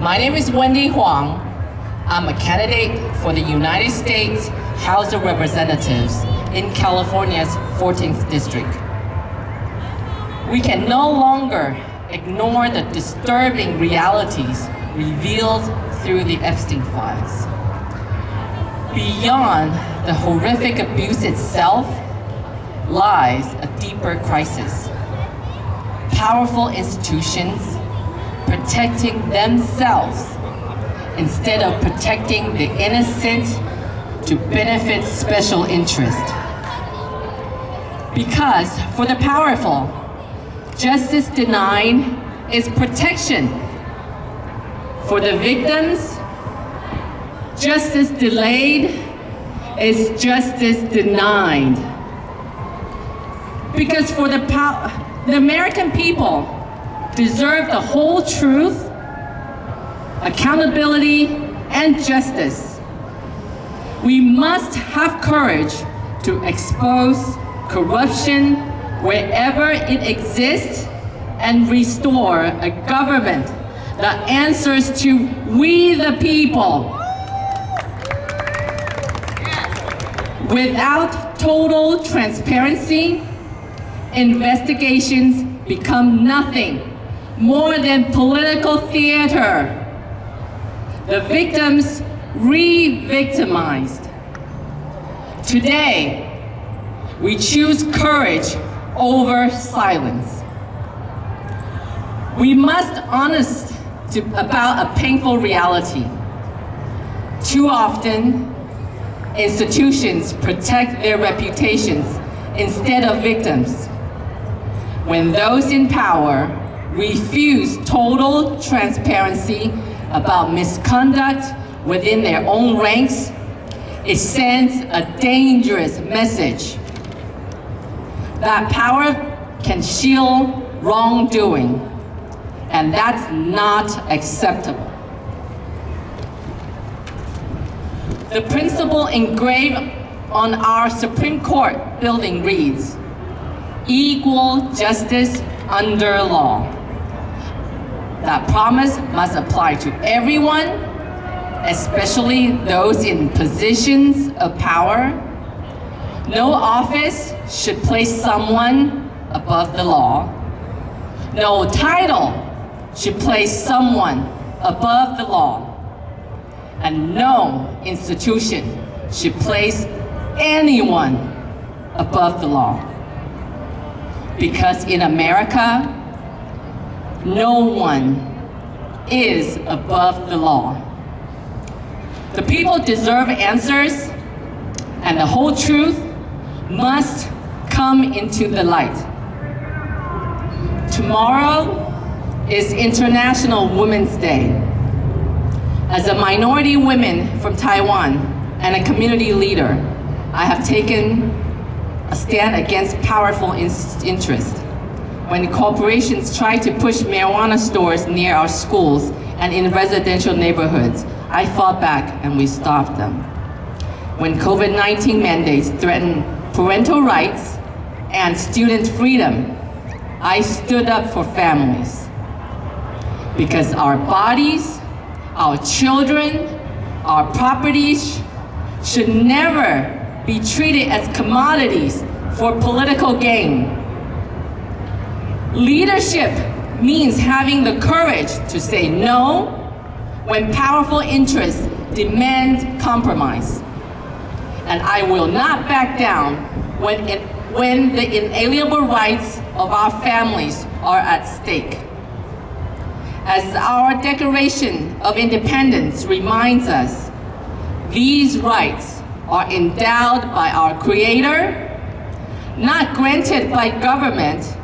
My name is Wendy Huang. I'm a candidate for the United States House of Representatives in California's 14th District. We can no longer ignore the disturbing realities revealed through the Epstein Files. Beyond the horrific abuse itself lies a deeper crisis. Powerful institutions protecting themselves instead of protecting the innocent to benefit special interest. Because for the powerful, justice denied is protection. For the victims, justice delayed is justice denied. Because for the American people deserve the whole truth, accountability, and justice. We must have courage to expose corruption wherever it exists and restore a government that answers to we the people. Without total transparency, investigations become nothing more than political theater. The victims re-victimized. Today, we choose courage over silence. We must be honest about a painful reality. Too often, institutions protect their reputations instead of victims. When those in power refuse total transparency about misconduct within their own ranks, it sends a dangerous message that power can shield wrongdoing, and that's not acceptable. The principle engraved on our Supreme Court building reads, equal justice under law. That promise must apply to everyone, especially those in positions of power. No office should place someone above the law. No title should place someone above the law. And no institution should place anyone above the law. Because in America, no one is above the law. The people deserve answers, and the whole truth must come into the light. Tomorrow is International Women's Day. As a minority woman from Taiwan and a community leader, I have taken a stand against powerful interests. When corporations try to push marijuana stores near our schools and in residential neighborhoods, I fought back and we stopped them. When COVID-19 mandates threaten parental rights and student freedom, I stood up for families. Because our bodies, our children, our properties should never be treated as commodities for political gain. Leadership means having the courage to say no when powerful interests demand compromise. And I will not back down when the inalienable rights of our families are at stake. As our Declaration of Independence reminds us, these rights are endowed by our Creator, not granted by government,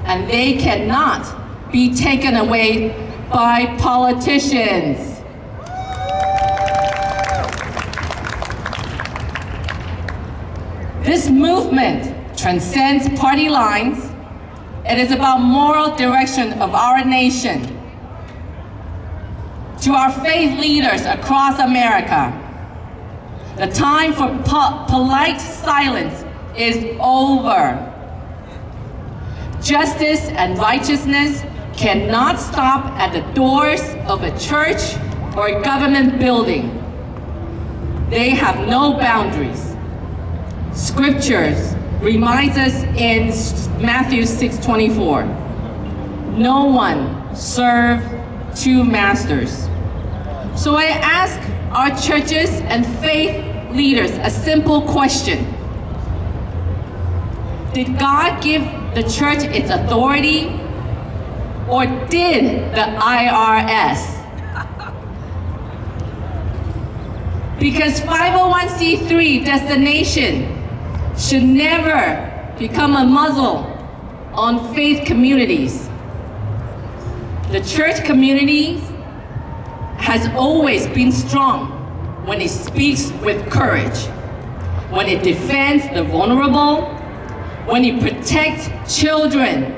and they cannot be taken away by politicians. This movement transcends party lines. It is about moral direction of our nation. To our faith leaders across America, the time for polite silence is over. Justice and righteousness cannot stop at the doors of a church or a government building. They have no boundaries. Scriptures reminds us in Matthew 6:24, no one serve two masters. So I ask our churches and faith leaders a simple question. Did God give the church its authority, or did the IRS? Because 501c3 destination should never become a muzzle on faith communities. The church community has always been strong when it speaks with courage, when it defends the vulnerable, when it protects children,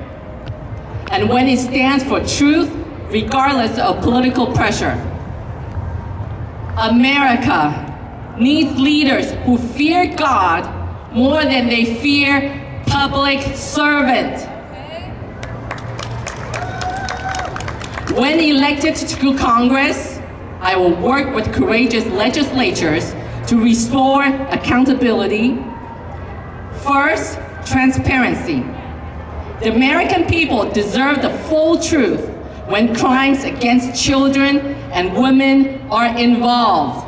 and when it stands for truth regardless of political pressure. America needs leaders who fear God more than they fear public servant. When elected to Congress, I will work with courageous legislatures to restore accountability. First, transparency. The American people deserve the full truth when crimes against children and women are involved.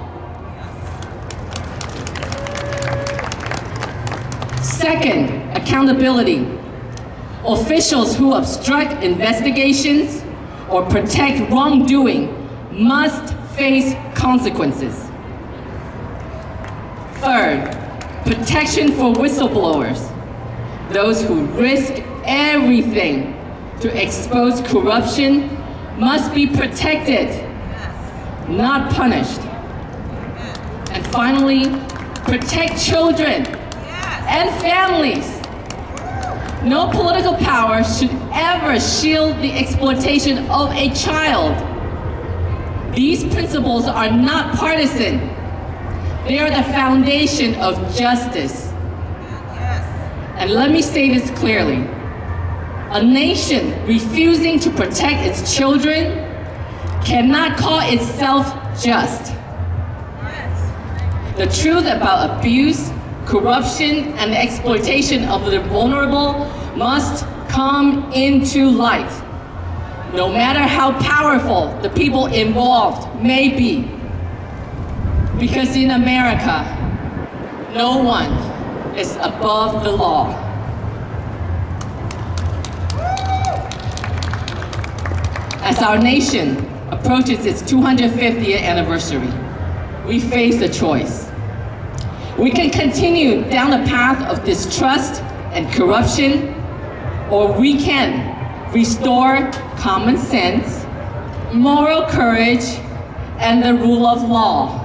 Second, accountability. Officials who obstruct investigations or protect wrongdoing must face consequences. Third, protection for whistleblowers. Those who risk everything to expose corruption must be protected, not punished. And finally, protect children and families. No political power should ever shield the exploitation of a child. These principles are not partisan. They are the foundation of justice. And let me say this clearly. A nation refusing to protect its children cannot call itself just. The truth about abuse, corruption, and the exploitation of the vulnerable must come into light, no matter how powerful the people involved may be. Because in America, no one is above the law. As our nation approaches its 250th anniversary, we face a choice. We can continue down the path of distrust and corruption, or we can restore common sense, moral courage, and the rule of law.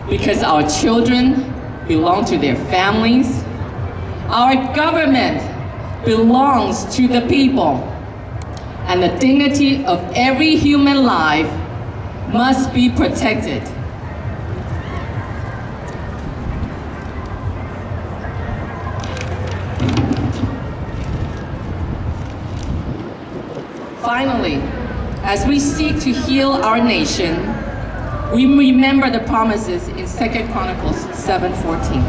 Because our children belong to their families, our government belongs to the people, and the dignity of every human life must be protected. Finally, as we seek to heal our nation, we remember the promises in 2 Chronicles 7:14.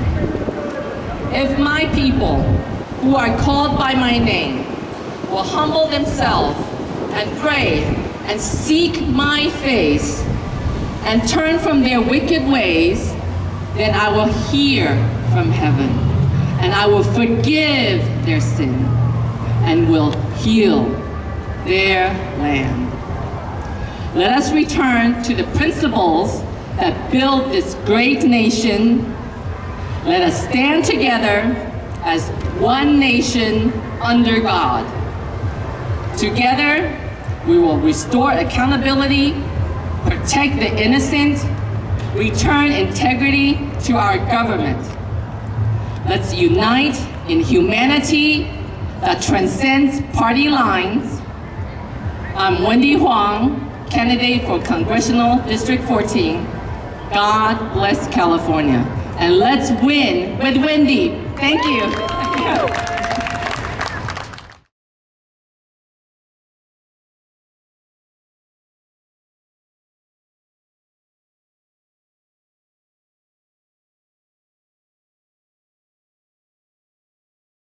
If my people, who are called by my name, will humble themselves and pray and seek my face and turn from their wicked ways, then I will hear from heaven and I will forgive their sin and will heal their land. Let us return to the principles that build this great nation. Let us stand together as one nation under God. Together, we will restore accountability, protect the innocent, return integrity to our government. Let's unite in humanity that transcends party lines. I'm Wendy Huang, candidate for Congressional District 14. God bless California. And let's win with Wendy. Thank you.